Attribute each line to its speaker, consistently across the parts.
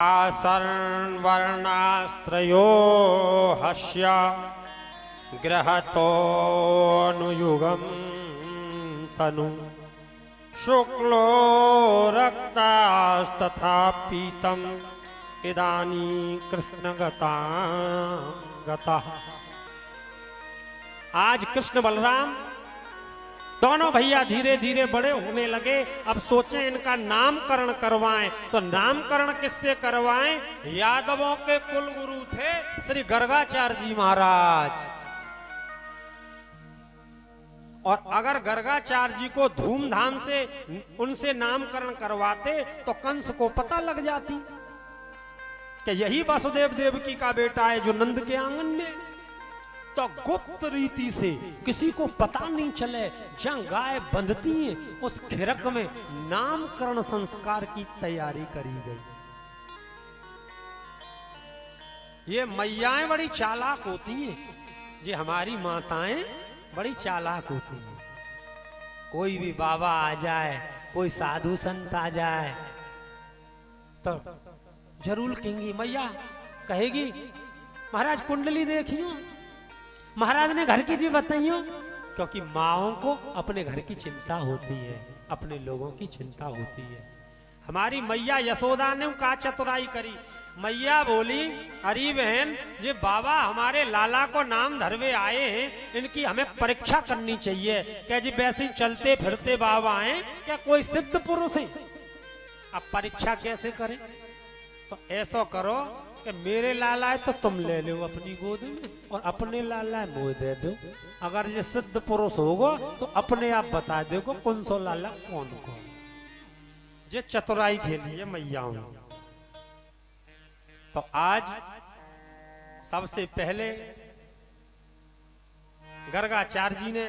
Speaker 1: आसर्वर्णास्त्रयो हस्य ग्रहतोऽनुयुगं तनु शुक्लो रक्तास्तथा पीतम् इदानीं कृष्णगतः। आज कृष्ण बलराम दोनों भैया धीरे धीरे बड़े होने लगे। अब सोचें इनका नामकरण करवाएं, तो नामकरण किससे करवाएं? यादवों के कुल गुरु थे श्री गर्गाचार्य जी महाराज। और अगर गर्गाचार्य जी को धूमधाम से उनसे नामकरण करवाते तो कंस को पता लग जाती कि यही वासुदेव देवकी का बेटा है जो नंद के आंगन में। तो गुप्त रीति से किसी को पता नहीं चले, जहां गाय बंधती है उस खिरक में नामकरण संस्कार की तैयारी करी गई। ये मैयाएं बड़ी चालाक होती हैं, ये हमारी माताएं बड़ी चालाक होती हैं। कोई भी बाबा आ जाए, कोई साधु संत आ जाए तो जरूर कहेंगी, मैया कहेगी महाराज कुंडली देखियो, महाराज ने घर की जी बताइयो। क्योंकि माओं को अपने घर की चिंता होती है, अपने लोगों की चिंता होती है। हमारी मैया यशोदा ने का चतुराई करी। मैया बोली, अरे बहन ये बाबा हमारे लाला को नाम धरवे आए हैं, इनकी हमें परीक्षा करनी चाहिए। क्या जी वैसे चलते फिरते बाबा हैं क्या कोई सिद्ध पुरुष है? अब परीक्षा कैसे करें? तो ऐसा करो कि मेरे लाला है तो तुम ले लो अपनी गोद में, और अपने लाला है मुझे दे दो। अगर ये सिद्ध पुरुष होगा तो अपने आप बता दो कौन सो लाला कौन को। ये चतुराई खेली है मैयाओं। तो आज सबसे पहले गर्गाचार्य जी ने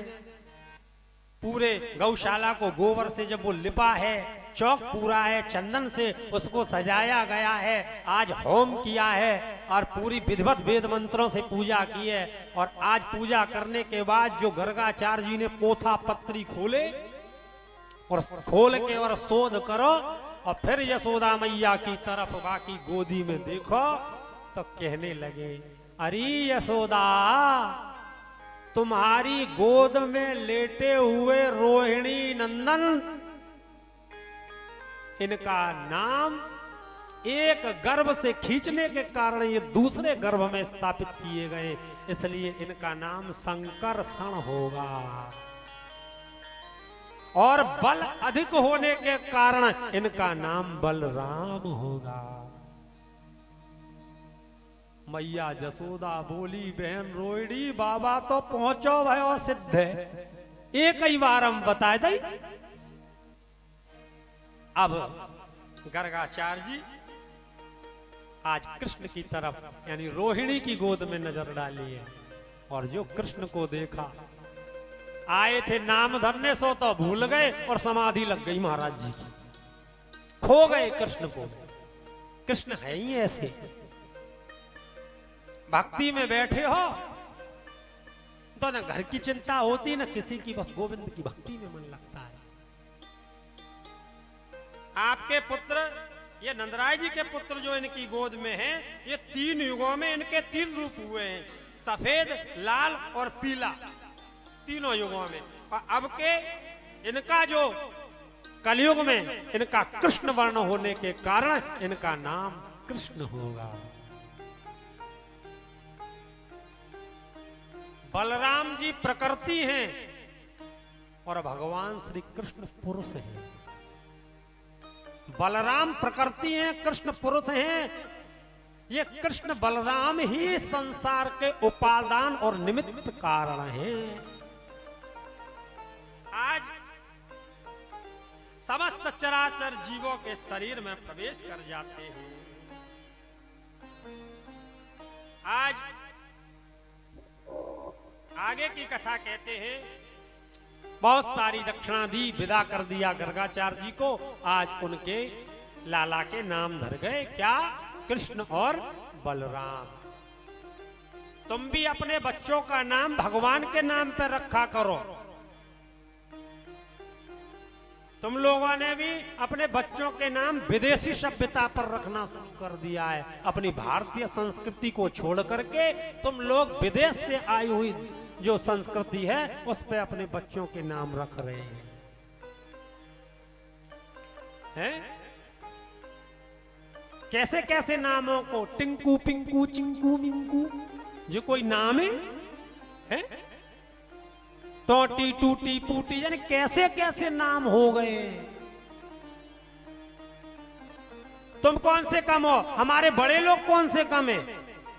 Speaker 1: पूरे गौशाला को गोबर से जब वो लिपा है, चौक पूरा है, चंदन से उसको सजाया गया है, आज होम किया है और पूरी विधिवत वेद मंत्रों से पूजा की है। और आज पूजा करने के बाद जो गर्गाचार्य जी ने पोथा पत्री खोले और खोल के और शोध करो और फिर यशोदा मैया की तरफ बाकी गोदी में देखो तो कहने लगे, अरे यशोदा तुम्हारी गोद में लेटे हुए रोहिणी नंदन, इनका नाम एक गर्भ से खींचने के कारण ये दूसरे गर्भ में स्थापित किए गए, इसलिए इनका नाम संकर्षण होगा। और बल अधिक होने के कारण इनका नाम बलराम होगा। मैया जसोदा बोली, बहन रोहिणी बाबा तो पहुंचो भयो सिद्ध है, एक ही बार हम बता दे। अब गर्गाचार्य जी आज कृष्ण की तरफ यानी रोहिणी की गोद में नजर डाली है, और जो कृष्ण को देखा, आए थे नाम धरने सो तो भूल गए और समाधि लग गई महाराज जी की, खो गए कृष्ण को। कृष्ण है ही ऐसे, भक्ति में बैठे हो तो न घर की चिंता होती न किसी की, बस गोविंद की भक्ति में मन लगता है। आपके पुत्र ये नंदराय जी के पुत्र जो इनकी गोद में हैं, ये 3 युगों में इनके 3 रूप हुए हैं, सफेद, लाल और पीला, तीनों युगों में। और अब के इनका जो कलयुग में इनका कृष्ण वर्ण होने के कारण इनका नाम कृष्ण होगा। बलराम जी प्रकृति हैं और भगवान श्री कृष्ण पुरुष हैं। बलराम प्रकृति हैं, कृष्ण पुरुष हैं। ये कृष्ण बलराम ही संसार के उपादान और निमित्त कारण हैं। आज समस्त चराचर जीवों के शरीर में प्रवेश कर जाते हैं। आज आगे की कथा कहते हैं, बहुत सारी दक्षिणा दी, विदा कर दिया गर्गाचार्य जी को। आज उनके लाला के नाम धर गए, क्या? कृष्ण और बलराम। तुम भी अपने बच्चों का नाम भगवान के नाम पर रखा करो। तुम लोगों ने भी अपने बच्चों के नाम विदेशी सभ्यता पर रखना शुरू कर दिया है। अपनी भारतीय संस्कृति को छोड़ करके तुम लोग विदेश से आई हुई जो संस्कृति है उस पे अपने बच्चों के नाम रख रहे हैं? कैसे कैसे नामों को, टिंकू पिंकू चिंकू मिंकू, जो कोई नाम है? टोटी टूटी पूटी, यानी कैसे कैसे नाम हो गए। तुम कौन से कम हो? हमारे बड़े लोग कौन से कम है?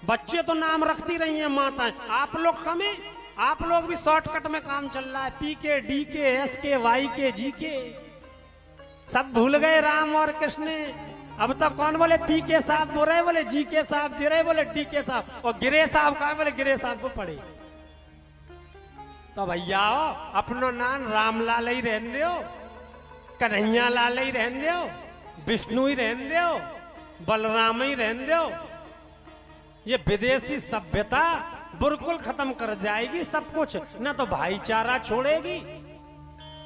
Speaker 1: बच्चे तो नाम रखती रही हैं माताएं, आप लोग कम है? आप लोग भी शॉर्टकट में काम चल रहा है, पी के, डी के, एस के, वाई के, जी के, सब भूल गए राम और कृष्ण। अब तक कौन बोले पी के साहब बोल रहे, बोले जी के साहब जी रहे, बोले डी के साहब, और गिरे साहब कहा, बोले गिरे साहब को पढ़े। तो भैया अपनो नाम रामलाल ही रहन दो, कन्हैया लाल ही रहन दो, विष्णु ही रहन दो, बलराम ही रहन दो। ये विदेशी सभ्यता बिल्कुल खत्म कर जाएगी सब कुछ। न तो भाईचारा छोड़ेगी,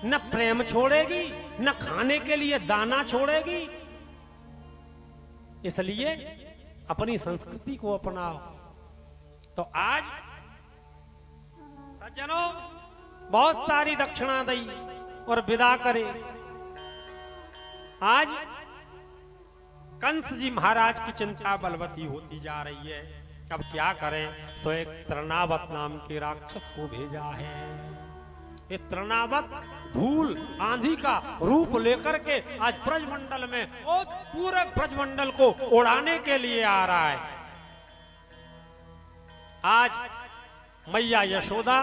Speaker 1: न प्रेम छोड़ेगी, न खाने के लिए दाना छोड़ेगी। इसलिए अपनी संस्कृति को अपनाओ। तो आज सज्जनों बहुत सारी दक्षिणा दी और विदा करे। आज कंस जी महाराज की चिंता बलवती होती जा रही है। अब क्या करें? सो एक तृणावत नाम के राक्षस को भेजा है। ये तृणावत धूल आंधी का रूप लेकर के आज ब्रजमंडल में और पूरे ब्रजमंडल को उड़ाने के लिए आ रहा है। आज मैया यशोदा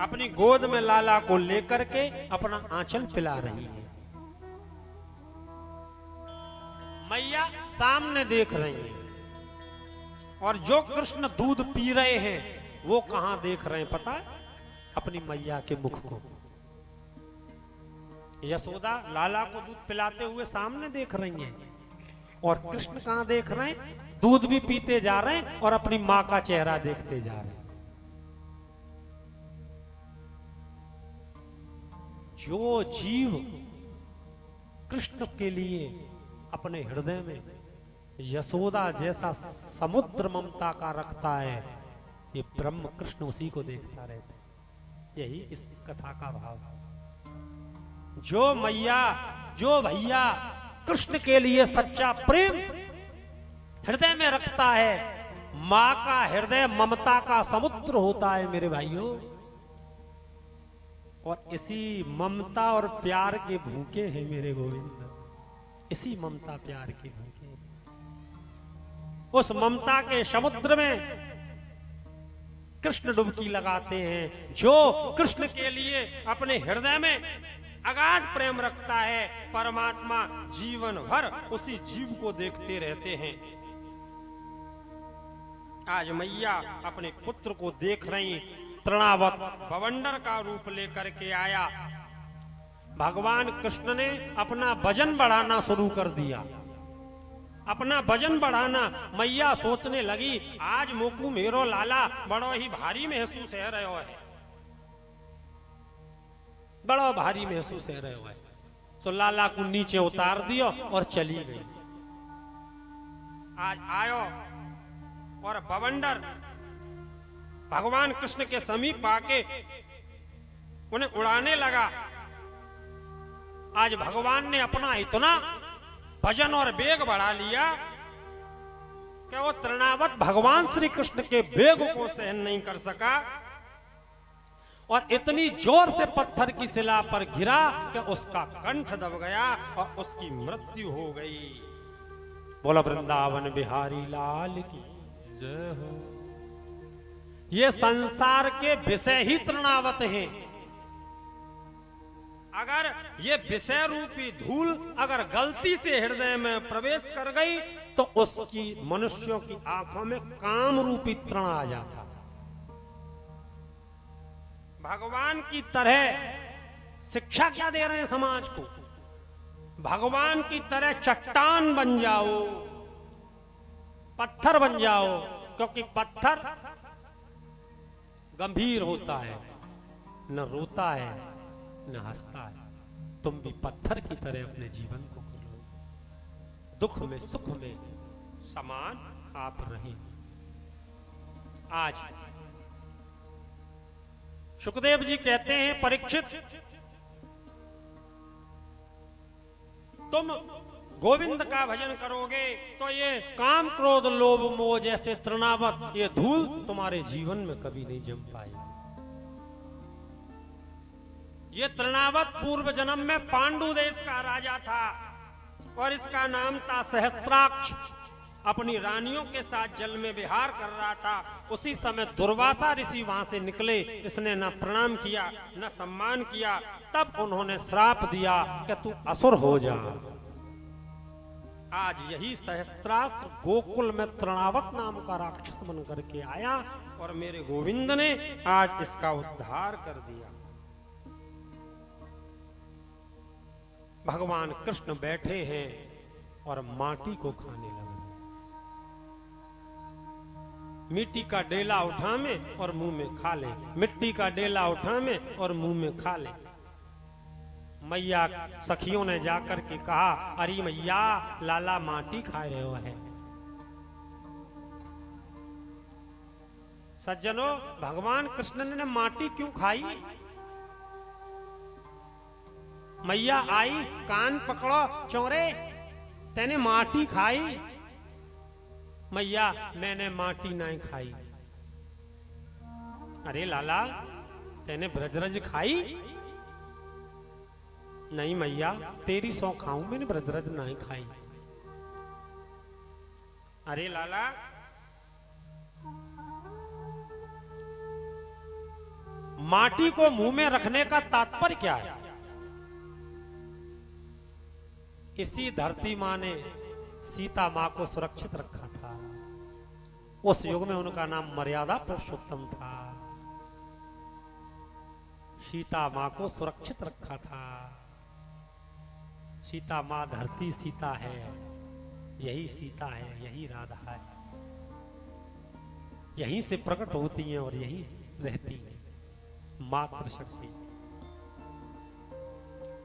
Speaker 1: अपनी गोद में लाला को लेकर के अपना आंचल पिला रही है। मैया सामने देख रही है और जो कृष्ण दूध पी रहे हैं वो कहां देख रहे हैं पता है? अपनी मैया के मुख को। यशोदा लाला को दूध पिलाते हुए सामने देख रही हैं और कृष्ण कहां देख रहे हैं? दूध भी पीते जा रहे हैं और अपनी मां का चेहरा देखते जा रहे हैं। जो जीव कृष्ण के लिए अपने हृदय में यशोदा जैसा समुद्र ममता का रखता है, ये ब्रह्म कृष्ण उसी को देखता रहता है। यही इस कथा का भाव है। जो मैया, जो भैया कृष्ण के लिए सच्चा प्रेम हृदय में रखता है, मां का हृदय ममता का समुद्र होता है मेरे भाइयों। और इसी ममता और प्यार के भूखे हैं मेरे गोविंद, इसी ममता प्यार के भूखे। उस ममता के समुद्र में कृष्ण डुबकी लगाते हैं। जो कृष्ण के लिए अपने हृदय में अगाध प्रेम रखता है, परमात्मा जीवन भर उसी जीव को देखते रहते हैं। आज मैया अपने पुत्र को देख रही, तृणावत बवंडर का रूप लेकर के आया। भगवान कृष्ण ने अपना वजन बढ़ाना शुरू कर दिया। अपना वजन बढ़ाना, मैया सोचने लगी आज मोकू मेरो लाला बड़ो ही भारी महसूस है रहे है, बड़ा भारी महसूस है रहे है। तो लाला को नीचे उतार दियो और चली गई। आज आयो और बवंडर भगवान कृष्ण के समीप आके उन्हें उड़ाने लगा। आज भगवान ने अपना इतना वजन और वेग बढ़ा लिया कि वो तृणावत भगवान श्री कृष्ण के वेग को सहन नहीं कर सका और इतनी जोर से पत्थर की शिला पर गिरा कि उसका कंठ दब गया और उसकी मृत्यु हो गई। बोला वृंदावन बिहारी लाल की जय हो। ये संसार के विषय ही तृणावत हैं। अगर ये विषय रूपी धूल अगर गलती से हृदय में प्रवेश कर गई तो उसकी मनुष्यों की आंखों में काम रूपी तृण आ जाता। भगवान की तरह शिक्षा क्या दे रहे हैं समाज को? भगवान की तरह चट्टान बन जाओ, पत्थर बन जाओ, क्योंकि पत्थर गंभीर होता है, न रोता है न हंसता है। तुम भी पत्थर की तरह अपने जीवन को करो, दुख में सुख में समान आप रहें। आज सुखदेव जी कहते हैं, परीक्षित तुम गोविंद का भजन करोगे तो ये काम क्रोध लोभ मोह जैसे तृणावत ये धूल तुम्हारे जीवन में कभी नहीं जम पाएगी। ये तृणावत पूर्व जन्म में पांडु देश का राजा था और इसका नाम था सहस्त्राक्ष। अपनी रानियों के साथ जल में विहार कर रहा था। उसी समय दुर्वासा ऋषि वहां से निकले। इसने न प्रणाम किया न सम्मान किया। तब उन्होंने श्राप दिया कि तू असुर हो जा। आज यही सहस्त्रास्त्र गोकुल में तृणावत नाम का राक्षस बन करके आया और मेरे गोविंद ने आज इसका उद्धार कर दिया। भगवान कृष्ण बैठे हैं और माटी को खाने लगे। मिट्टी का डेला उठा में और मुंह में खा ले, मिट्टी का डेला उठा में और मुंह में खा ले। मैया सखियों ने जाकर के कहा, अरे मैया लाला माटी खा रहे हो है। सज्जनों, भगवान कृष्ण ने माटी क्यों खाई? मैया आई, कान पकड़ो चोरे, तेने माटी खाई? मैया मैंने माटी नहीं खाई। अरे लाला तेने ब्रजरज खाई? नहीं मैया तेरी सौ खाऊं, मैंने ब्रजरज नहीं खाई। अरे लाला माटी को मुंह में रखने का तात्पर्य क्या है? इसी धरती मां ने सीता मां को सुरक्षित रखा था। उस युग में उनका नाम मर्यादा पुरुषोत्तम था। सीता मां को सुरक्षित रखा था। सीता मां धरती सीता है, यही सीता है, यही राधा है, यहीं से प्रकट होती हैं और यहीं रहती है मातृशक्ति।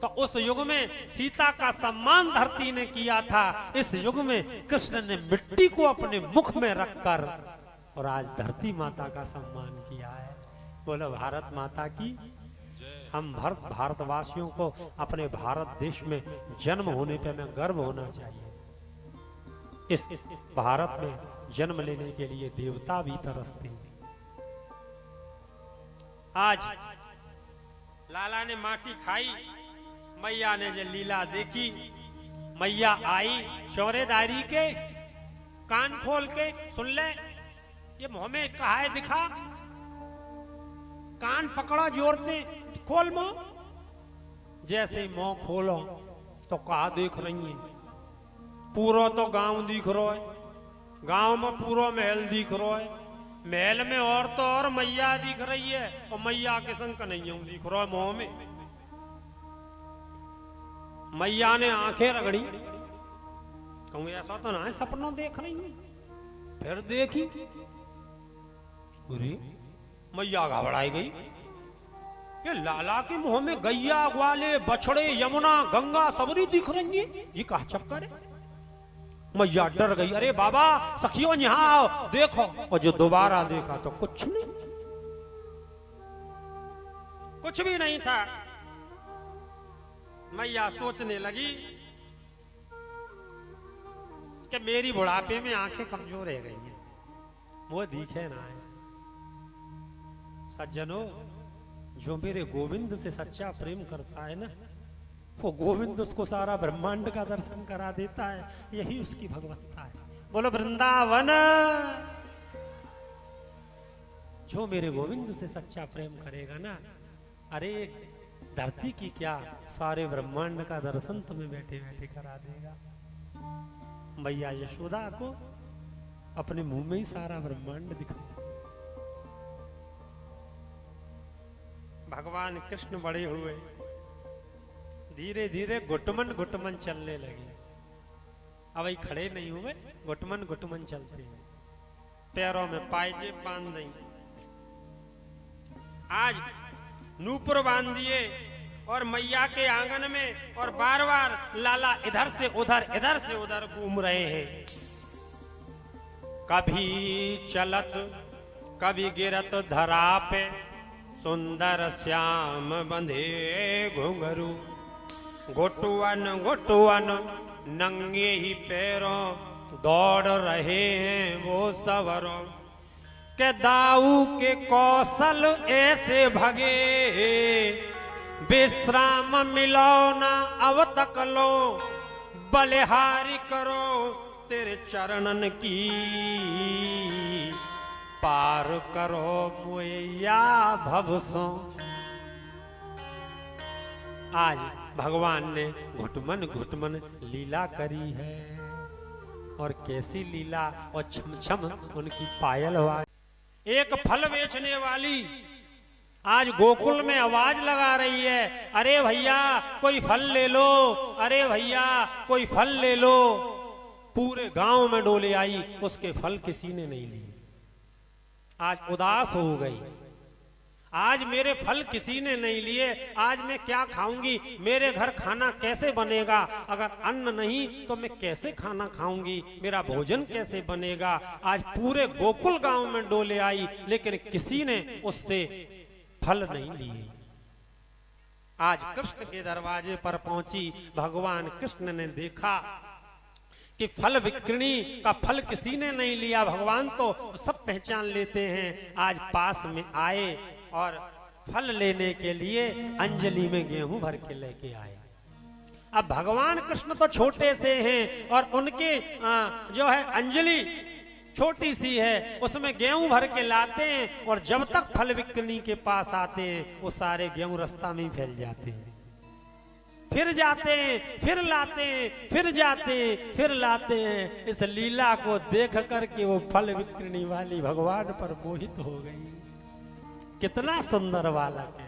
Speaker 1: तो उस युग में सीता का सम्मान धरती ने किया था। इस युग में कृष्ण ने मिट्टी को अपने मुख में रखकर और आज धरती माता का सम्मान किया है। बोलो भारत माता की। हम भारतवासियों को अपने भारत देश में जन्म होने पे हमें गर्व होना चाहिए। इस भारत में जन्म लेने के लिए देवता भी तरसते हैं। आज लाला ने माटी खाई, मैया ने जो लीला देखी, मैया आई चौरेदारी के कान खोल के सुन ले, ये मुंह में कहा है दिखा, कान पकड़ा जोर से, खोल मुंह। जैसे ही मुंह खोलो तो कहा देख रही है? पूरा तो गांव दिख रहा है, गांव में पूरा महल दिख रहा है, महल में और तो और मैया दिख रही है और मैया के संग कन्हैया दिख रहा है मुंह में। मैया ने आंखें रगड़ी, कहूं ऐसा तो ना है सपनों देख रही है। फिर देखी, अरे मैया घबराई गई, ये लाला के मुंह में गैया ग्वाले बछड़े यमुना गंगा सबरी दिख रही है, ये कहा चक्कर है? मैया डर गई। अरे बाबा सखियों यहाँ आओ देखो। और जो दोबारा देखा तो कुछ नहीं, कुछ भी नहीं था। मैया सोचने लगी कि मेरी बुढ़ापे में आंखें कमजोर रह गई हैं, वो दिखे ना है। सज्जनों, जो मेरे गोविंद से सच्चा प्रेम करता है ना, वो गोविंद उसको सारा ब्रह्मांड का दर्शन करा देता है। यही उसकी भगवत्ता है। बोलो वृंदावन। जो मेरे गोविंद से सच्चा प्रेम करेगा ना, अरे धरती की क्या सारे ब्रह्मांड का दर्शन तुम्हें बैठे बैठे करा देगा। मैया यशोदा को अपने मुंह में ही सारा ब्रह्मांड दिखा। भगवान कृष्ण बड़े हुए, धीरे धीरे घुटमन घुटमन चलने लगे। अब खड़े नहीं हुए, घुटमन घुटमन चलते हैं। पैरों में पायजेब बांध दें, आज नूपुर बांध दिए, और मैया के आंगन में और बार बार लाला इधर से उधर घूम रहे हैं। कभी चलत कभी गिरत धरा पे, सुंदर श्याम बंधे घुंघरू। घुटुअन नंगे ही पैरों दौड़ रहे हैं वो सवरों के। दाऊ के कौशल ऐसे भगे, विश्राम मिलो ना अब तक लो। बलिहारी करो तेरे चरणन की, पार करो मुया भवसों। आज भगवान ने घुटमन लीला करी है, और कैसी लीला, और छम छम उनकी पायल आवाज। एक फल बेचने वाली आज गोकुल में आवाज लगा रही है, अरे भैया कोई फल ले लो, अरे भैया कोई फल ले लो। पूरे गांव में डोले आई, उसके फल किसी ने नहीं लिए। आज उदास हो गई, आज मेरे फल किसी ने नहीं लिए, आज मैं क्या खाऊंगी, मेरे घर खाना कैसे बनेगा। अगर अन्न नहीं तो मैं कैसे खाना खाऊंगी, मेरा भोजन कैसे बनेगा। आज पूरे गोकुल गांव में डोले आई, लेकिन किसी ने उससे फल नहीं लिए। आज कृष्ण के दरवाजे पर पहुंची, भगवान कृष्ण ने देखा कि फल बिक्री का फल किसी ने नहीं लिया। भगवान तो सब पहचान लेते हैं। आज पास में आए और फल लेने के लिए अंजलि में गेहूं भर के लेके आए। अब भगवान कृष्ण तो छोटे से हैं, और उनके जो है अंजलि छोटी सी है, उसमें गेहूं भर के लाते हैं। और जब तक फल बिक्री के पास आते हैं, वो सारे गेहूं रास्ता में ही फैल जाते हैं। फिर जाते हैं, फिर लाते हैं, फिर जाते हैं, फिर लाते हैं। इस लीला को देख करके वो फल बिक्री वाली भगवान पर मोहित हो गई। कितना सुंदर बालक है,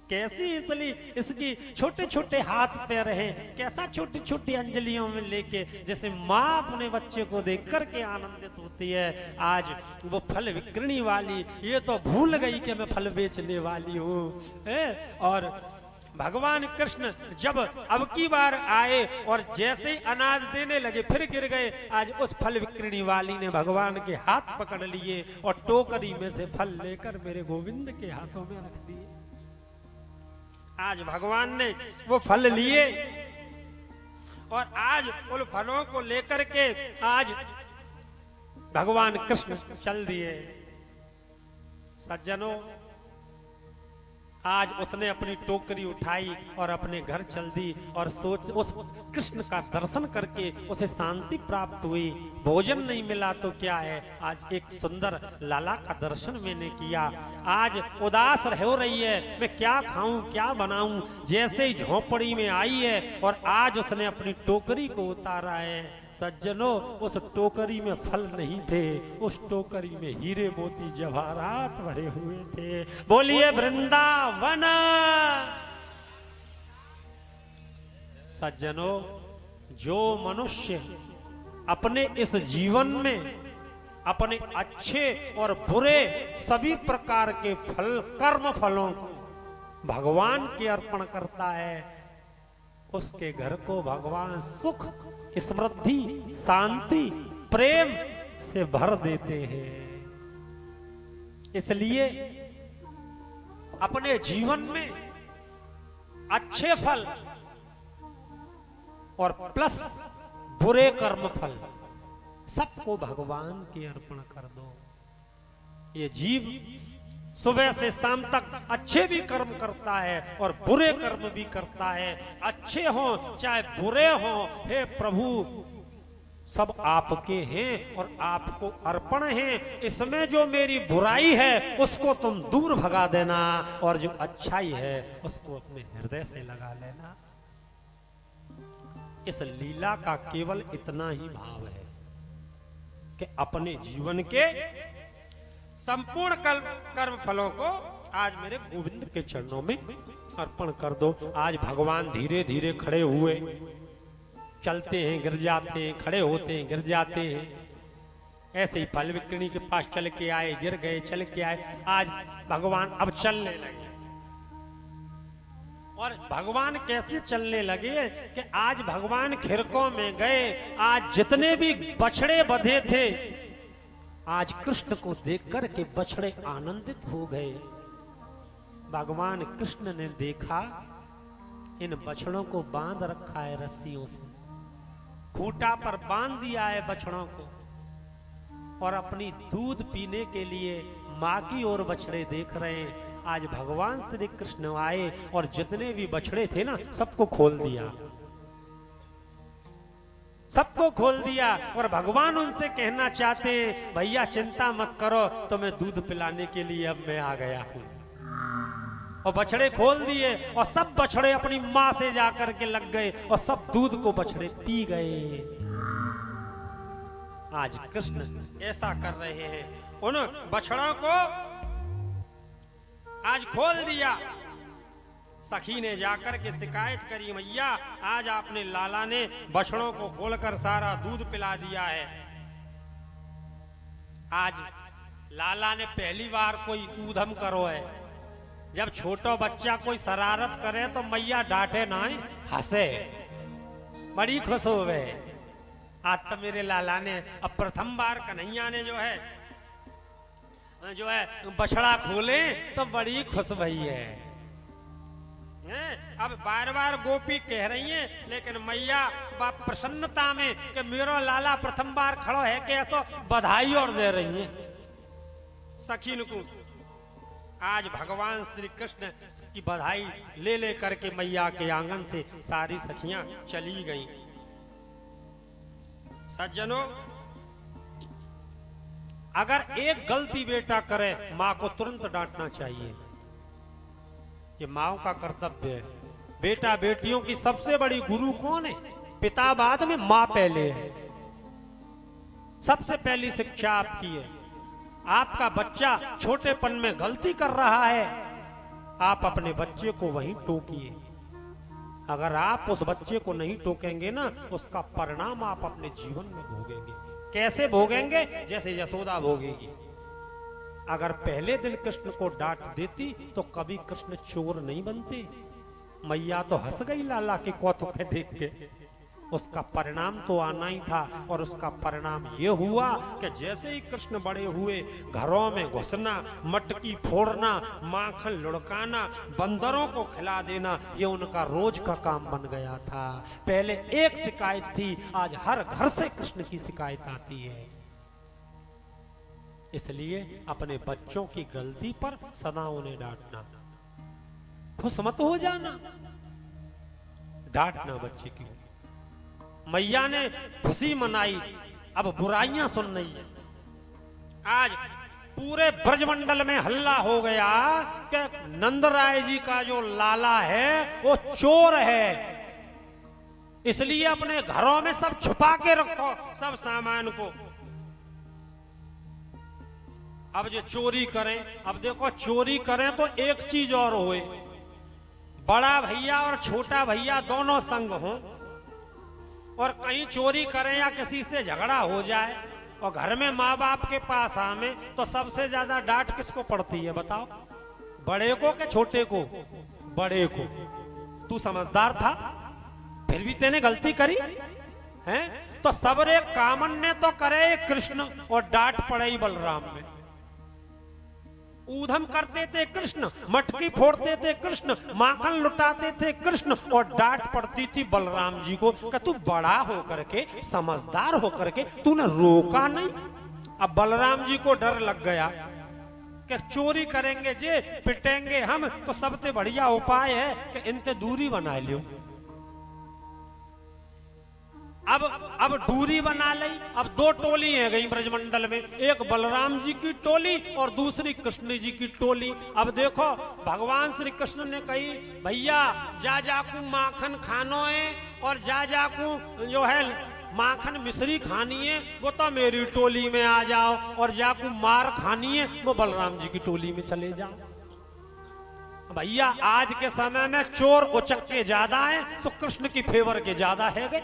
Speaker 1: कैसी इसलिए इसकी छोटे छोटे हाथ पैर हैं, कैसा छोटी छोटी अंजलियों में लेके, जैसे माँ अपने बच्चे को देख करके आनंदित होती है। आज वो फल बिक्री वाली ये तो भूल गई कि मैं फल बेचने वाली हूँ। और भगवान कृष्ण जब अब की बार आए और जैसे ही अनाज देने लगे, फिर गिर गए। आज उस फल विक्रेणी वाली ने भगवान के हाथ पकड़ लिए और टोकरी में से फल लेकर मेरे गोविंद के हाथों में रख दिए। आज भगवान ने वो फल लिए, और आज उन फलों को लेकर के आज भगवान कृष्ण चल दिए। सज्जनों, आज उसने अपनी टोकरी उठाई और अपने घर चल दी, और सोच उस कृष्ण का दर्शन करके उसे शांति प्राप्त हुई। भोजन नहीं मिला तो क्या है, आज एक सुंदर लाला का दर्शन मैंने किया। आज उदास हो रही है, मैं क्या खाऊं क्या बनाऊं। जैसे ही झोपड़ी में आई है और आज उसने अपनी टोकरी को उतारा है। सज्जनों, उस टोकरी में फल नहीं थे, उस टोकरी में हीरे मोती जवाहरात भरे हुए थे। बोलिए वृंदावन। सज्जनों, जो मनुष्य अपने इस जीवन में अपने अच्छे और बुरे सभी प्रकार के फल, कर्म फलों को भगवान के अर्पण करता है, उसके घर को भगवान सुख, समृद्धि, शांति, प्रेम से भर देते हैं। इसलिए अपने जीवन में अच्छे फल और प्लस बुरे कर्म फल सबको भगवान के अर्पण कर दो। ये जीव सुबह से शाम तक अच्छे भी कर्म करता है और बुरे कर्म भी करता है। अच्छे हो चाहे बुरे हो, हे प्रभु सब आपके हैं और आपको अर्पण है। इसमें जो मेरी बुराई है उसको तुम दूर भगा देना, और जो अच्छाई है उसको अपने हृदय से लगा लेना। इस लीला का केवल इतना ही भाव है कि अपने जीवन के संपूर्ण कर्म फलों को आज मेरे गोविंद के चरणों में अर्पण कर दो। आज भगवान धीरे धीरे खड़े हुए, चलते हैं गिर जाते हैं, खड़े होते हैं गिर जाते हैं। ऐसे ही फल विक्रेणी के पास चल के आए, गिर गए, चल के आए। आज भगवान अब चलने लगे। और भगवान कैसे चलने लगे कि आज भगवान खिरकों में गए, आज जितने भी बछड़े बंधे थे, आज कृष्ण को देखकर के बछड़े आनंदित हो गए। भगवान कृष्ण ने देखा इन बछड़ों को बांध रखा है रस्सियों से, खूंटा पर बांध दिया है बछड़ों को, और अपनी दूध पीने के लिए माँ की ओर बछड़े देख रहे हैं। आज भगवान श्री कृष्ण आए और जितने भी बछड़े थे ना, सबको खोल दिया, सबको खोल दिया। और भगवान उनसे कहना चाहते हैं, भैया चिंता मत करो, तुम्हें दूध पिलाने के लिए अब मैं आ गया हूं। और बछड़े खोल दिए और सब बछड़े अपनी माँ से जाकर के लग गए और सब दूध को बछड़े पी गए। आज कृष्ण ऐसा कर रहे हैं, उन बछड़ों को आज खोल दिया। सखी ने जाकर के शिकायत करी, मैया आज आपने लाला ने बछड़ों को खोलकर सारा दूध पिला दिया है। आज लाला ने पहली बार कोई ऊधम करो है। जब छोटा बच्चा कोई शरारत करे तो मैया डांटे ना, हंसे, बड़ी खुश हो गए। आज तो मेरे लाला ने, अब प्रथम बार कन्हैया ने जो है बछड़ा खोले तो बड़ी खुश भई है। अब बार बार गोपी कह रही हैं, लेकिन मैया प्रसन्नता में कि मेरा लाला प्रथम बार खड़ो है कि ऐसा बधाई और दे रही हैं सखीन को। आज भगवान श्री कृष्ण की बधाई ले ले करके मैया के आंगन से सारी सखियां चली गईं। सज्जनों, अगर एक गलती बेटा करे, माँ को तुरंत डांटना चाहिए। ये माँ का कर्तव्य है। बेटा बेटियों की सबसे बड़ी गुरु कौन है? पिता बाद में, माँ पहले है। सबसे पहली शिक्षा आपकी है। आपका बच्चा छोटेपन में गलती कर रहा है, आप अपने बच्चे को वहीं टोकिए। अगर आप उस बच्चे को नहीं टोकेंगे ना, उसका परिणाम आप अपने जीवन में भोगेंगे। कैसे भोगेंगे? जैसे यशोदा भोगेगी। अगर पहले दिन कृष्ण को डांट देती तो कभी कृष्ण चोर नहीं बनते। मैया तो हंस गई लाला के कौतुक देख के। उसका परिणाम तो आना ही था, और उसका परिणाम ये हुआ कि जैसे ही कृष्ण बड़े हुए, घरों में घुसना, मटकी फोड़ना, माखन लुढ़काना, बंदरों को खिला देना, ये उनका रोज का काम बन गया था। पहले एक शिकायत थी, आज हर घर से कृष्ण की शिकायत आती है। इसलिए अपने बच्चों की गलती पर सदा उन्हें डांटना, खुश मत हो जाना, डांटना बच्चे की। मैया ने खुशी मनाई, अब बुराइयां सुन रही है। आज पूरे ब्रजमंडल में हल्ला हो गया कि नंदराय जी का जो लाला है वो चोर है, इसलिए अपने घरों में सब छुपा के रखो, सब सामान को। अब जो चोरी करें, अब देखो चोरी करें तो एक चीज और होए, बड़ा भैया और छोटा भैया दोनों संग हों, और कहीं चोरी करें या किसी से झगड़ा हो जाए और घर में माँ बाप के पास आवे, तो सबसे ज्यादा डांट किसको पड़ती है बताओ? बड़े को कि छोटे को? बड़े को। तू समझदार था फिर भी तेने गलती करी है? तो सबरे कामन ने तो करे कृष्ण, और डांट पड़े ही बलराम में। ऊधम करते थे कृष्ण, मटकी फोड़ते थे कृष्ण, माखन लुटाते थे कृष्ण, और डांट पड़ती थी बलराम जी को कि तू बड़ा होकर के, समझदार होकर के तूने रोका नहीं। अब बलराम जी को डर लग गया कि चोरी करेंगे जे, पिटेंगे हम, तो सबसे बढ़िया उपाय है कि इनसे दूरी बना लियो। अब दूरी बना ली। अब दो टोली है गई ब्रजमंडल में, एक बलराम जी की टोली और दूसरी कृष्ण जी की टोली। अब देखो भगवान श्री कृष्ण ने कही, भैया जा जाकू माखन खानो है, और जा जाकू जो है माखन मिश्री खानी है वो तो मेरी टोली में आ जाओ, और जाकू मार खानी है वो बलराम जी की टोली में चले जाओ। भैया आज के समय में चोर उचक्के ज्यादा है, तो कृष्ण की फेवर के ज्यादा है गए।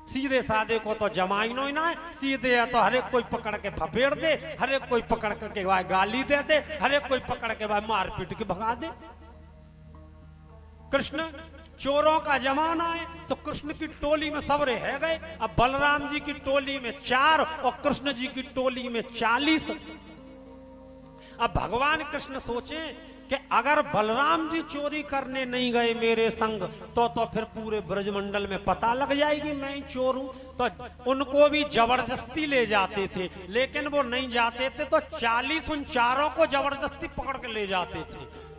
Speaker 1: सीधे साधे को तो जमाई नो ही ना है, सीधे है तो हर एक कोई पकड़ के फपेड़ दे, हर एक कोई पकड़ के भाई गाली दे दे, हर एक कोई पकड़ के भाई मार पीट के भगा दे। कृष्ण चोरों का जमाना है, तो कृष्ण की टोली में सब रह गए। अब बलराम जी की टोली में 4 और कृष्ण जी की टोली में 40। अब भगवान कृष्ण सोचे कि अगर बलराम जी चोरी करने नहीं गए मेरे संग तो फिर पूरे ब्रजमंडल में पता लग जाएगी मैं ही चोर हूं। तो उनको भी जबरदस्ती ले जाते थे, लेकिन वो नहीं जाते थे तो 40 उन चारों को जबरदस्ती पकड़ के ले जाते थे।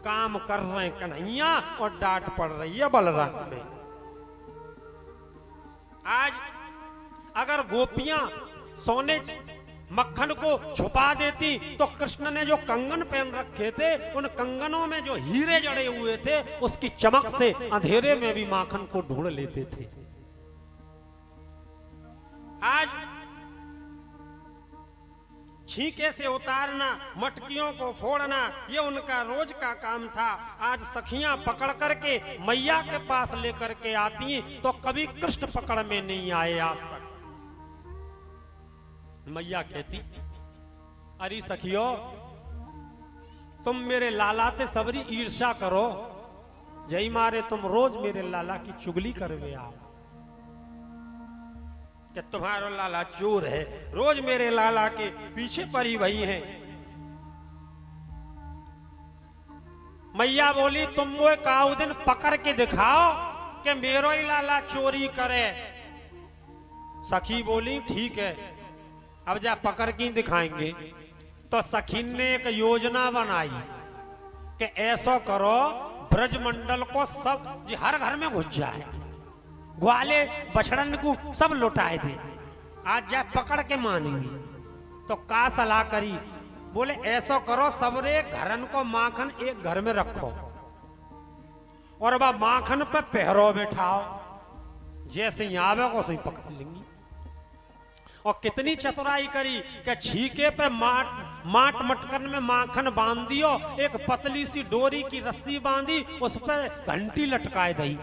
Speaker 1: काम कर रहे हैं कन्हैया और डांट पड़ रही है बलराम में। आज अगर गोपियां सोने मक्खन को छुपा देती तो कृष्ण ने जो कंगन पहन रखे थे उन कंगनों में जो हीरे जड़े हुए थे उसकी चमक से अंधेरे में भी माखन को ढूंढ लेते थे। आज छींके से उतारना, मटकियों को फोड़ना, ये उनका रोज का काम था। आज सखियां पकड़ करके मैया के पास लेकर के आती तो कभी कृष्ण पकड़ में नहीं आए आज तक। मैया कहती, अरे सखियो तुम मेरे लाला ते सबरी ईर्षा करो, जय मारे तुम रोज मेरे लाला की चुगली करवे आओ कि तुम्हारा लाला चोर है, रोज मेरे लाला के पीछे पड़ी भई है। मैया बोली तुम वो काऊ दिन पकड़ के दिखाओ कि मेरो ही लाला चोरी करे। सखी बोली ठीक है, अब जा पकड़ के दिखाएंगे। तो सखी ने एक योजना बनाई कि ऐसा करो ब्रजमंडल को सब हर घर में घुस जाए, ग्वाले बछड़न को सब लुटाए दे, आज जा पकड़ के मानेंगे। तो का सलाह करी, बोले ऐसा करो सबरे घरन को माखन एक घर में रखो और वह माखन पे पहरो बैठाओ, जैसे ही आवे को सही पकड़ लेंगी। और कितनी चतुराई करी कि छीके पे माट मटकन में माखन बांध दियो, एक पतली सी डोरी की रस्सी बांधी, उस पर घंटी लटकाए दी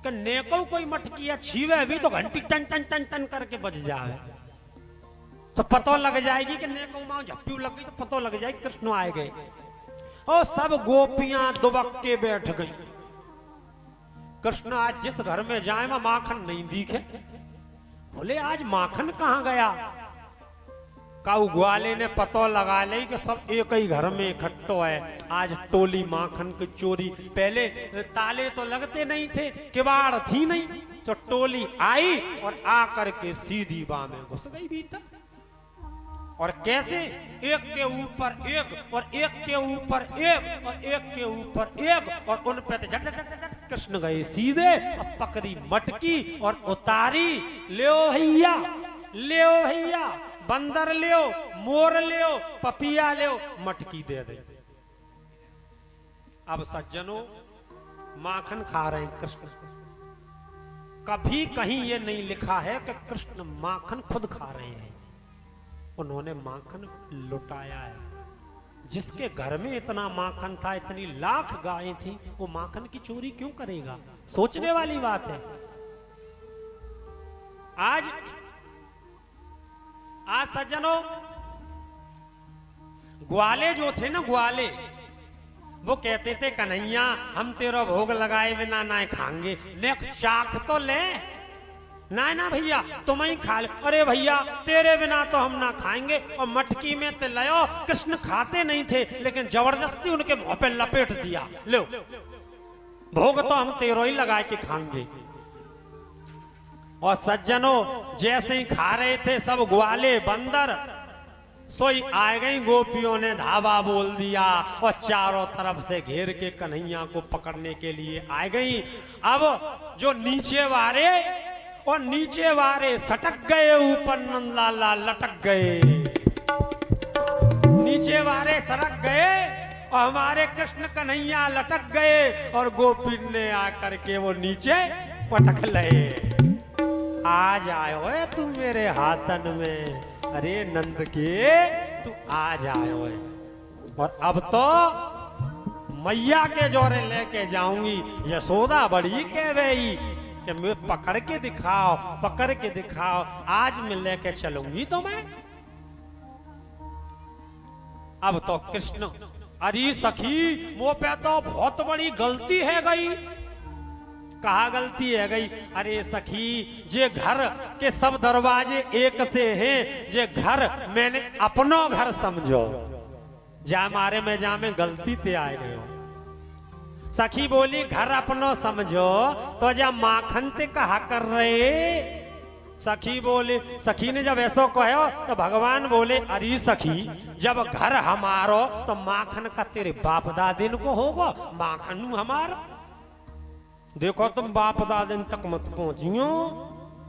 Speaker 1: कि नेको कोई मटकिया छीवे भी तो घंटी टन टन टन टन करके बज जाए, तो पतो लग जाएगी कि नेको मां झप्पी लग गई, तो पतो लग जाएगी कृष्ण आए गए। और सब गोपियां दुबक के बैठ गई। कृष्ण आज जिस घर में जाए वहां माखन नहीं दिखे। बोले आज माखन कहां गया? काऊ ग्वाले ने पतो लगा ली कि सब एक ही घर में इकट्ठो है, आज टोली माखन की चोरी। पहले ताले तो लगते नहीं थे, किवाड़ थी नहीं, तो टोली आई और आकर के सीधी बाह में घुस गई भीतर। और कैसे? एक के ऊपर एक और एक के ऊपर एक और एक के ऊपर एक, और उन पे झट झट झट कृष्ण गए सीधे। अब पकड़ी मटकी और उतारी, ले भैया ले भैया, बंदर ले, मोर ले, पपिया ले, मटकी दे दे। अब सज्जनों माखन खा रहे हैं कृष्ण। कभी कहीं ये नहीं लिखा है कि कृष्ण माखन खुद खा रहे हैं, उन्होंने माखन लुटाया है। जिसके घर में इतना माखन था, इतनी लाख गायें थी, वो माखन की चोरी क्यों करेगा? सोचने वाली बात है। आज सज्जनों ग्वाले जो थे ना, ग्वाले वो कहते थे कन्हैया हम तेरा भोग लगाए बिना ना खाएंगे, ने चाख तो ले। ना भैया तुम ही खा ले। अरे भैया तेरे बिना तो हम ना खाएंगे। और मटकी में ते लायो, कृष्ण खाते नहीं थे लेकिन जबरदस्ती उनके मुंह पे लपेट दिया, लो भोग तो हम तेरो ही लगा के खाएंगे। और सज्जनों जैसे ही खा रहे थे सब ग्वाले बंदर, सोई आ गई गोपियों ने धावा बोल दिया और चारों तरफ से घेर के कन्हैया को पकड़ने के लिए आ गई। अब जो नीचे वारे और नीचे वारे सटक गए, ऊपर नंदलाला लटक गए। नीचे वारे सरक गए और हमारे कृष्ण कन्हैया लटक गए, और गोपिन ने आकर के वो नीचे पटक लए। आज आयो है तू मेरे हाथन में, अरे नंद के तू आज आयो है। और अब तो मैया के जोरे लेके जाऊंगी। यशोदा बड़ी कह गई कि मैं पकड़ के दिखाओ, पकड़ के दिखाओ, आज मैं लेके चलूंगी तो मैं। अब तो कृष्ण अरे सखी वो पे तो बहुत बड़ी गलती है गई। कहा गलती है गई? अरे सखी जे घर के सब दरवाजे एक से हैं, जे घर मैंने अपनो घर समझो, जा मारे में जा में गलती ते आए गए हो। सखी बोली घर अपनो समझो तो जा माखन ते कहा कर रहे। सखी बोले, सखी ने जब ऐसा कहो तो भगवान बोले अरे सखी जब घर हमारो तो माखन का तेरे बाप दादिन को होगा, माखन हमारा। देखो तुम बाप दादिन तक मत पहुंचियो,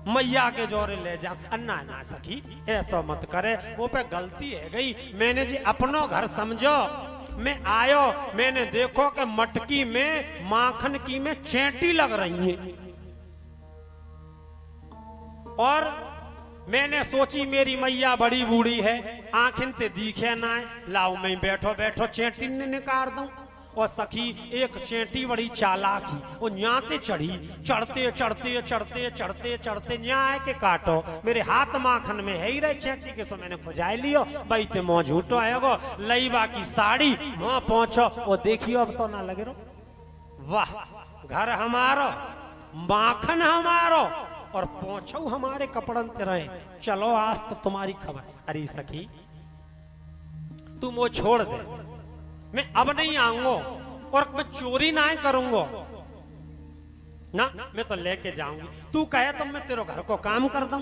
Speaker 1: मैया के जोरे ले जा। अन्ना ना सखी ऐसा मत करे, वो पे गलती है गई। मैंने जी अपनो घर समझो, मैं आयो मैंने देखो कि मटकी में माखन की में चेंटी लग रही है, और मैंने सोची मेरी मैया बड़ी बूढ़ी है, आंखिन ते दिखे ना है, लाओ मैं बैठो बैठो चेंटी ने निकाल दूं। और सखी एक चेंटी बड़ी चालाकी, वो न्याते चढ़ी, चढ़ते चढ़ते चढ़ते चढ़ते चढ़ते न्याय के काटो मेरे हाथ माखन में है ही रहे चेंटी के, सो मैंने खुजाई लियो भाई ते मोह झूठो आएगो लईबा की साड़ी वहां पहुंचो, वो देखियो अब तो ना लगे रो। वाह घर हमारो, माखन हमारो, और पहुंचो हमारे कपड़न ते रहे। चलो आज तो तुम्हारी खबर। अरे सखी तुम वो छोड़ दे, मैं अब नहीं आऊंगा और मैं चोरी ना करूंगा ना, मैं तो लेके जाऊंगी। तू कहे तो मैं तेरे घर को काम कर दूं,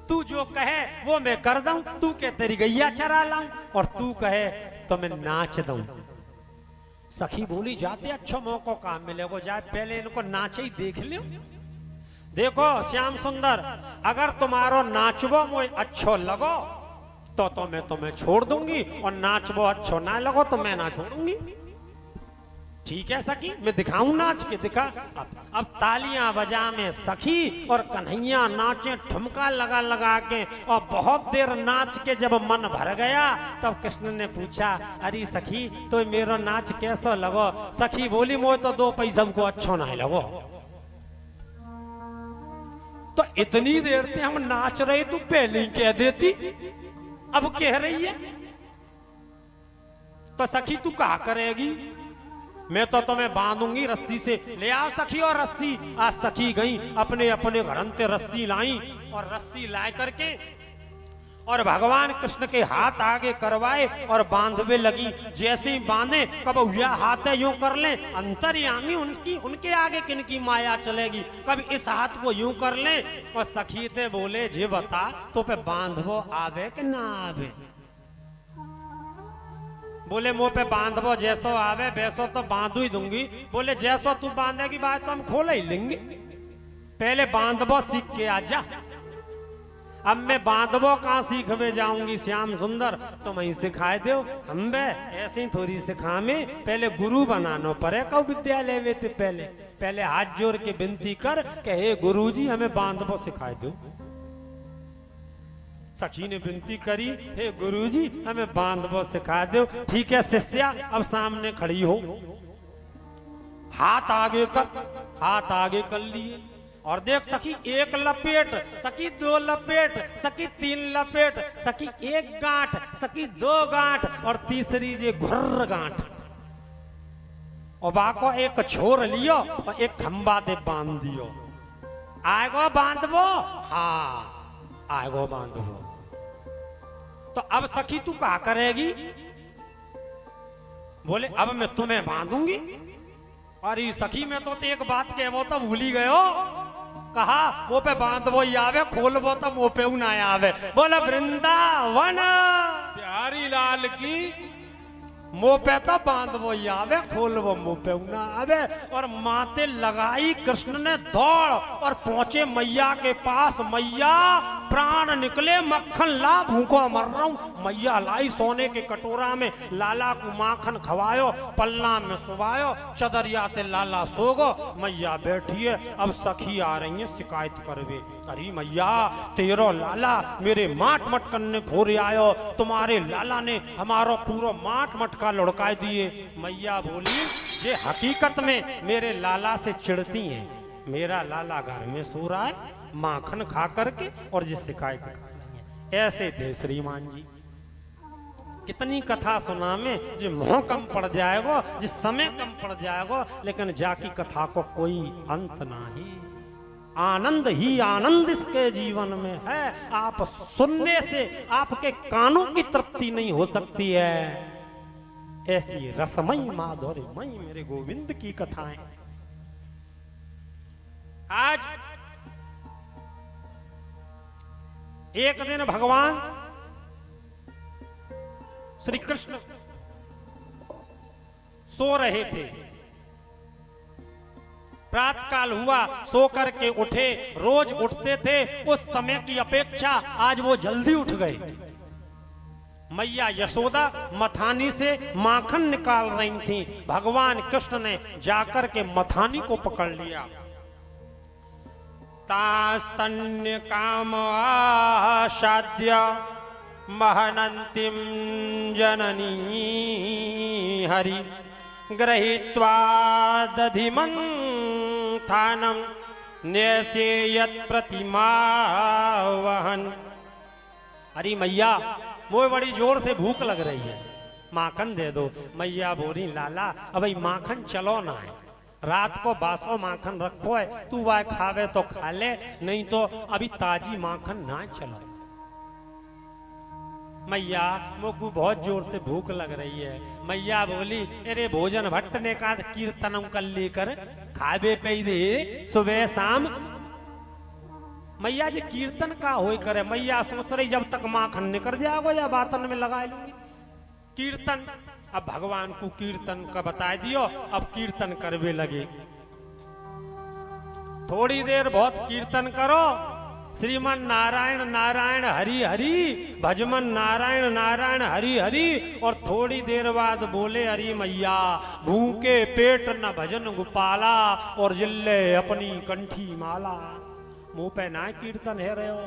Speaker 1: तू जो कहे वो मैं कर दूं, तू कहे तेरी गैया चरा लाऊं, और तू कहे तो मैं नाच दूं। सखी बोली जाते अच्छा मौका काम मिलेगा, जाए पहले इनको नाचे ही देख लो। देखो श्याम सुंदर अगर तुम्हारो नाचबो मुझे अच्छो लगो तो मैं तुम्हें छोड़ दूंगी, और नाचबो अच्छो ना लगो तो मैं ना छोड़ूंगी। ठीक है सखी मैं दिखाऊं नाच के दिखा। अब तालियां बजा में सखी और कन्हैया नाचे ठुमका लगा लगा के, और बहुत देर नाच के जब मन भर गया तब कृष्ण ने पूछा अरे सखी तो मेरो नाच कैसा लगो? सखी बोली मोए तो 2 पैसा को अच्छो ना लगो। तो इतनी देर से हम नाच रहे तू पहले ही कह देती, अब कह रही है। तो सखी तू कहा करेगी? मैं तो तुम्हें बांधूंगी रस्सी से। ले आओ सखी और रस्सी। आज सखी गई अपने अपने घरन ते रस्सी लाई, और रस्सी ला करके और भगवान कृष्ण के हाथ आगे करवाए और बांधवे लगी। जैसे ही बांधे कब यह हाथ है यूं कर ले, अंतर्यामी उनकी उनके आगे किनकी माया चलेगी। कभी इस हाथ को यूं कर ले, और सखी थे बोले जे बता तो पे बांधवो आवे कि ना आवे? बोले मुंह पे बांधवो जैसो आवे वैसो तो बांधू ही दूंगी। बोले जैसो तू बांधेगी बात तो हम खोल ही लेंगे, पहले बांधवो सीख के आजा। अब मैं बांधवो कहाँ सीखवे जाऊंगी श्याम सुंदर, तो वहीं सिखाए दो। हम बे ऐसे ही थोड़ी सिखा में, पहले गुरु बनानो पड़े। कब विद्यालय में थे पहले हाथ जोड़ के विनती कर के हे गुरुजी हमें बांधवो सिखाए दो। सखी ने विनती करी हे गुरुजी हमें बांधवो सिखा दो। ठीक है शिष्या अब सामने खड़ी हो, हाथ आगे कर लिए, और देख सखी 1 लपेट, सखी 2 लपेट, सखी 3 लपेट, सखी 1 गांठ, सखी 2 गांठ, और तीसरी जे घुर्र गांठ। और बाको एक छोर लियो और एक खंबा दे बांध दियो। आएगो बांधवो? हाँ आएगो बांधवो। तो अब सखी तू क्या करेगी? बोले अब मैं तुम्हें बांधूंगी। अरे सखी मैं तो एक बात कहबो तो भूली गयो, कहा वो पे बांधवो ही आवे, खोलबो तो मुंह पे ना आवे। बोला वृंदावन
Speaker 2: प्यारी लाल की
Speaker 1: मुंह पे तो बांधवो ही आवे, खोलबो मुंह पे ना आवे। और माते लगाई कृष्ण ने दौड़ और पहुंचे मैया के पास। मैया प्राण निकले मक्खन ला, भूखो मर रहा हूं। मैया लाई सोने के कटोरा में, लाला को माखन खवायो, पल्ला में सुवायो, चदरिया ते लाला सोगो। मैया बैठिए, अब सखी आ रही है शिकायत करवे। अरे मैया तेरो लाला मेरे माट मट करने फोरे आयो, तुम्हारे लाला ने हमारो पूरा माट मट का लुढ़का दिए। मैया बोली जे हकीकत में मेरे लाला से चिढ़ती हैं, मेरा लाला घर में सो रहा है माखन खा करके, और जिस शिकायत कर रही है ऐसे थे श्रीमान जी कितनी कथा सुना में जो मोह कम पड़ जाएगो, जो समय कम पड़ जाएगो, लेकिन जाकी कथा को कोई अंत नहीं। आनंद ही आनंद इसके जीवन में है। आप सुनने से आपके कानों की तृप्ति नहीं हो सकती है। ऐसी रसमयी माधुर्यमयी मेरे गोविंद की कथाएं। आज एक दिन भगवान श्री कृष्ण सो रहे थे। प्रातः काल हुआ, सो करके उठे। रोज उठते थे, उस समय की अपेक्षा आज वो जल्दी उठ गए। मैया यशोदा मथानी से माखन निकाल रही थी। भगवान कृष्ण ने जाकर के मथानी को पकड़ लिया। तास्तन्य काम आशाद्य महनन्तिम जननी हरि गृहीत्वा दधिमन्थानं न्यसेयत् प्रतिमावहन्। अरे मैया, वो बड़ी जोर से भूख लग रही है, माखन दे दो। मैया बोली, लाला अब माखन चलो ना है, रात को बासो माखन रखो है, तू वह खावे तो खा ले, नहीं तो अभी ताजी माखन ना चलो। मैया मोकू बहुत जोर से भूख लग रही है। मैया बोली, अरे भोजन भट्ट ने कहा कीर्तनम कर लेकर खावे पे दे सुबह शाम। मैया जी कीर्तन का होई करे। मैया सोच रही जब तक माखन निकल जाएगा या बातन में लगा लूंगी कीर्तन। अब भगवान को कीर्तन का बता दियो, अब कीर्तन करवे लगे। थोड़ी देर बहुत कीर्तन करो, श्रीमन नारायण नारायण हरि हरि, भजमन नारायण नारायण हरि हरि। और थोड़ी देर बाद बोले, अरे मैया भूखे पेट न भजन गोपाला, और जिल्ले अपनी कंठी माला। मुंह पे ना कीर्तन है रहे हो,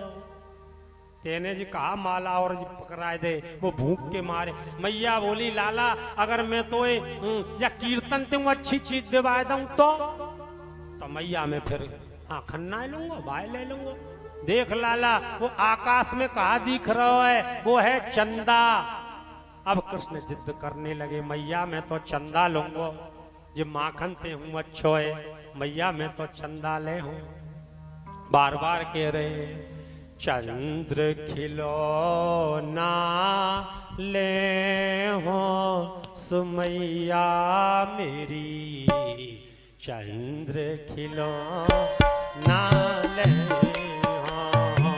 Speaker 1: तेने जी कहा माला और जी पकड़ाए दे, वो भूख के मारे। मैया बोली, लाला अगर मैं तो या कीर्तन तुम अच्छी चीज दिवा दूं तो मैया मैं फिर खन्ना लूंगा, भाई ले लूंगा। देख लाला, वो आकाश में कहा दिख रहा है, वो है चंदा। अब कृष्ण जिद करने लगे, मैया मैं तो चंदा लूंगा, जो माखन ते हूं अच्छो है, मैया मैं तो चंदा ले हूं। बार बार कह रहे, चंद्र खिलौना ले हो सुमैया मेरी, चंद्र खिलौना ले हो,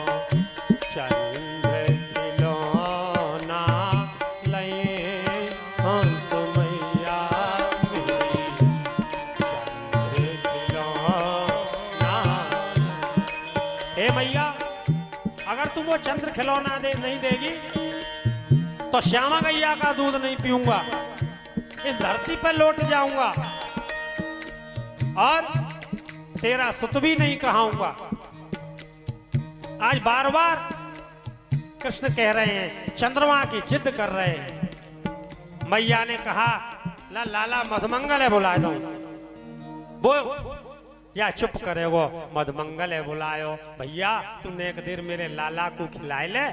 Speaker 1: चंद्र खिलौना ले हो सुमैया मेरी, चंद्र खिलौना। हे मैया, अगर तुम वो चंद्र खिलौना नहीं देगी तो श्यामा गैया का दूध नहीं पीऊंगा, इस धरती पर लौट जाऊंगा और तेरा सुत भी नहीं कहाऊंगा। आज बार बार कृष्ण कह रहे हैं, चंद्रमा की जिद कर रहे हैं। मैया ने कहा, लाला मधुमंगल है, बुला दो। वो या चुप करे, वो मधुमंगल है, बुलायो। भैया तुमने एक देर मेरे लाला को खिलाए ले।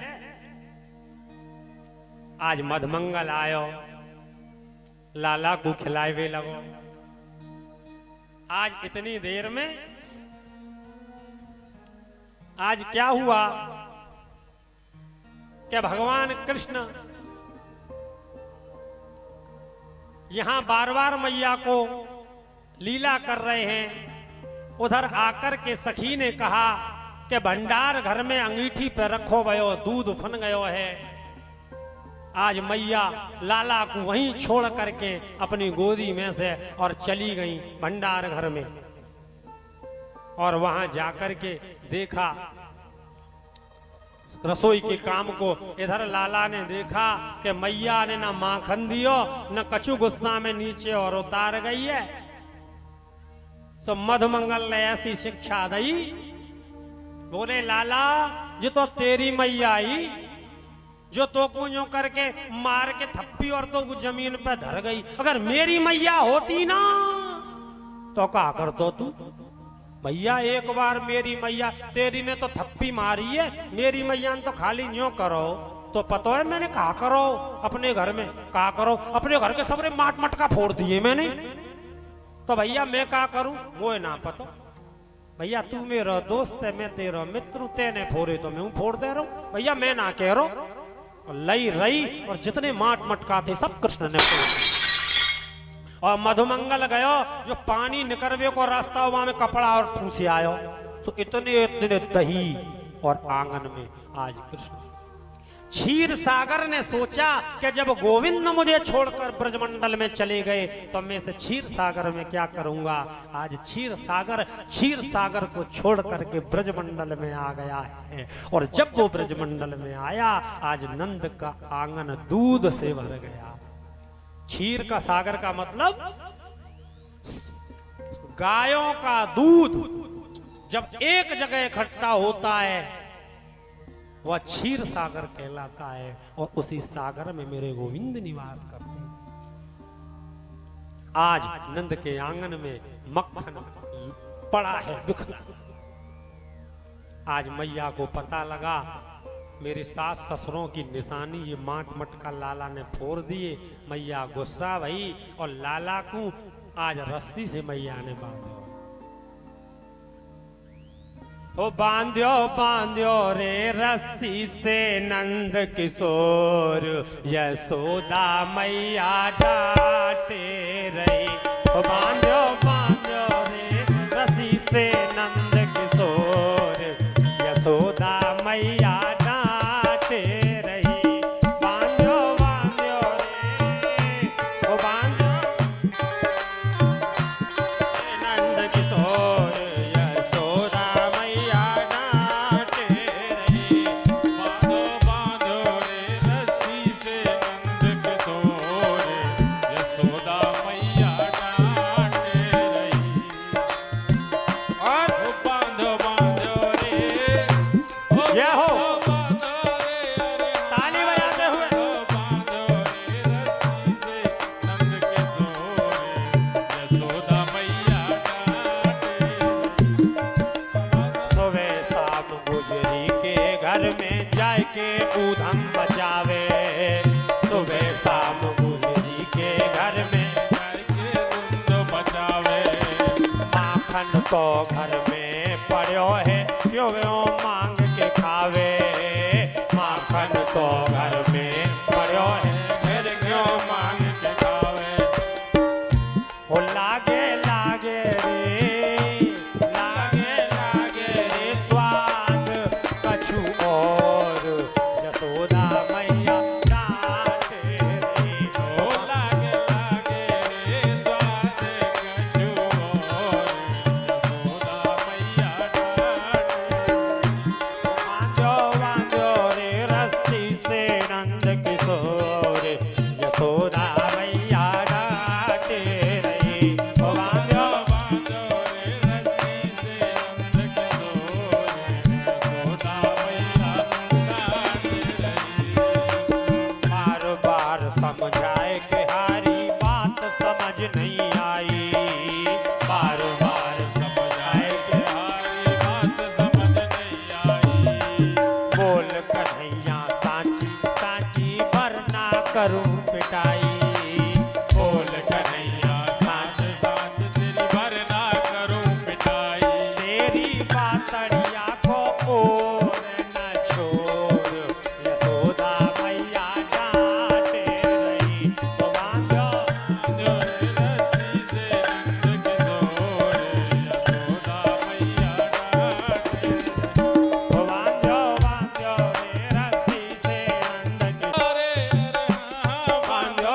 Speaker 1: आज मधुमंगल आयो, लाला को खिलाए वे लगो। आज इतनी देर में आज क्या हुआ कि भगवान कृष्ण यहां बार बार मैया को लीला कर रहे हैं। उधर आकर के सखी ने कहा कि भंडार घर में अंगीठी पे रखो भयो, दूध उफन गयो है। आज मैया लाला को वहीं छोड़ करके अपनी गोदी में से और चली गई भंडार घर में। और वहां जाकर के देखा रसोई के काम को। इधर लाला ने देखा कि मैया ने ना माखन दियो, न कछु गुस्सा में नीचे और उतार गई है। तो मधुमंगल ने ऐसी शिक्षा दी, बोले लाला जो तो तेरी मैया आई, जो तो को यूं करके मार के थप्पी और तो जमीन पे धर गई। अगर मेरी मैया होती ना तो क्या करतो तू? भैया एक बार मेरी मैया, तेरी ने तो थप्पी मारी है, मेरी मैया ने तो खाली यूं करो तो पता है मैंने कहा करो अपने घर में, कहा करो अपने घर के सबरे माट मटका फोड़ दिए मैंने। तो भैया मैं क्या करूं वो ना पता। भैया तू मेरा दोस्त है, मैं तेरा मित्र, तेने फोड़े तो मैं फोड़ दे रहा हूं। भैया मैं ना कह रहा हूं। लई रही और जितने माट मटका थे सब कृष्ण ने फोड़। और मधुमंगल गयो जो पानी निकलवे को रास्ता वहां में कपड़ा और ठूसे आयो। तो इतने इतने दही और आंगन में आज कृष्ण। क्षीर सागर ने सोचा कि जब गोविंद मुझे छोड़कर ब्रजमंडल में चले गए तो मैं इस क्षीर सागर में क्या करूंगा। आज क्षीर सागर को छोड़ करके ब्रजमंडल में आ गया है। और जब वो ब्रजमंडल में आया आज नंद का आंगन दूध से भर गया। क्षीर का सागर का मतलब गायों का दूध जब एक जगह इकट्ठा होता है वह क्षीर सागर कहलाता है। और उसी सागर में मेरे गोविंद निवास करते हैं। आज नंद के आंगन में मक्खन पड़ा है बिखरा। आज मैया को पता लगा मेरे सास ससुरों की निशानी ये माट मटका लाला ने फोड़ दिए। मैया गुस्सा भई और लाला को आज रस्सी से मैया ने बांधा। ओ बांध्यो बांध्यो रे रस्सी से नंद किशोर, यशोदा मैया डांटे रही। ओ बांध्यो बांध्यो रे रस्सी से नंद किशोर, यशोदा मैया डांटे रही। बांध्यो बांध्यो रे, ओ बांध्यो नंद किशोर, ऊधम बचावे। सुबह शाम गुजरी के घर में जाके ऊधम बचावे। माखन तो घर में पड़ो है क्यों मांग के खावे। माखन तो घर में पड़ो है फिर क्यों मांग के खावे। वो लागे लागे रे, लागे लागे रे स्वाद कछु और, यशोदा मैया डांटे रही। ओ लागे लागे रे स्वाद कछु और, यशोदा मैया डांटे। बांधो बांधो रे रस्सी से नंद किशोर, यशोदा मैया डांटे रही। ओ बांधो बांधो रे रस्सी से नंद किशोर, यशोदा मैया बार बार समझाए कि हारी बात समझ नहीं आई। बार बार समझाए कि हारी बात समझ नहीं आई। बोल कन्हैया साची साची वरना करूं पिटाई। बोल कन्हैया साच साच तेरी वरना करूं पिटाई। तेरी बातड़िया को और न छोड़, यशोदा मैया डांटे रही। तो बांधो रस्सी से नंद किशोर, यशोदा मैया डांटे रही। तो बांधो बांधो रे रस्सी से नंद किशोर, बांधो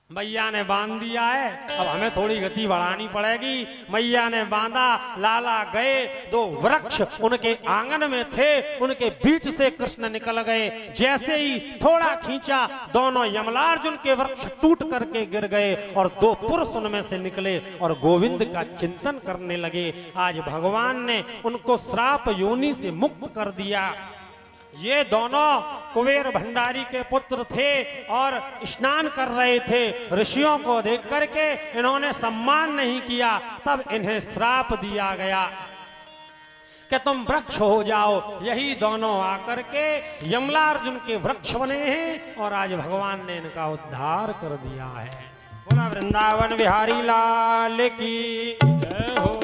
Speaker 1: मैया ने बांध दिया है, अब हमें थोड़ी गति बढ़ानी पड़ेगी। मैया ने बांधा, लाला गए, दो वृक्ष उनके आंगन में थे, उनके बीच से कृष्ण निकल गए। जैसे ही थोड़ा खींचा, दोनों यमलार्जुन के वृक्ष टूट करके गिर गए और दो पुरुष उनमें से निकले और गोविंद का चिंतन करने लगे। आज भगवान ने उनको श्राप योनि से मुक्त कर दिया। ये दोनों कुबेर भंडारी के पुत्र थे और स्नान कर रहे थे। ऋषियों को देख करके इन्होंने सम्मान नहीं किया, तब इन्हें श्राप दिया गया कि तुम वृक्ष हो जाओ। यही दोनों आकर के यमलार्जुन के वृक्ष बने हैं और आज भगवान ने इनका उद्धार कर दिया है। बोला वृंदावन बिहारी लाल की जय हो।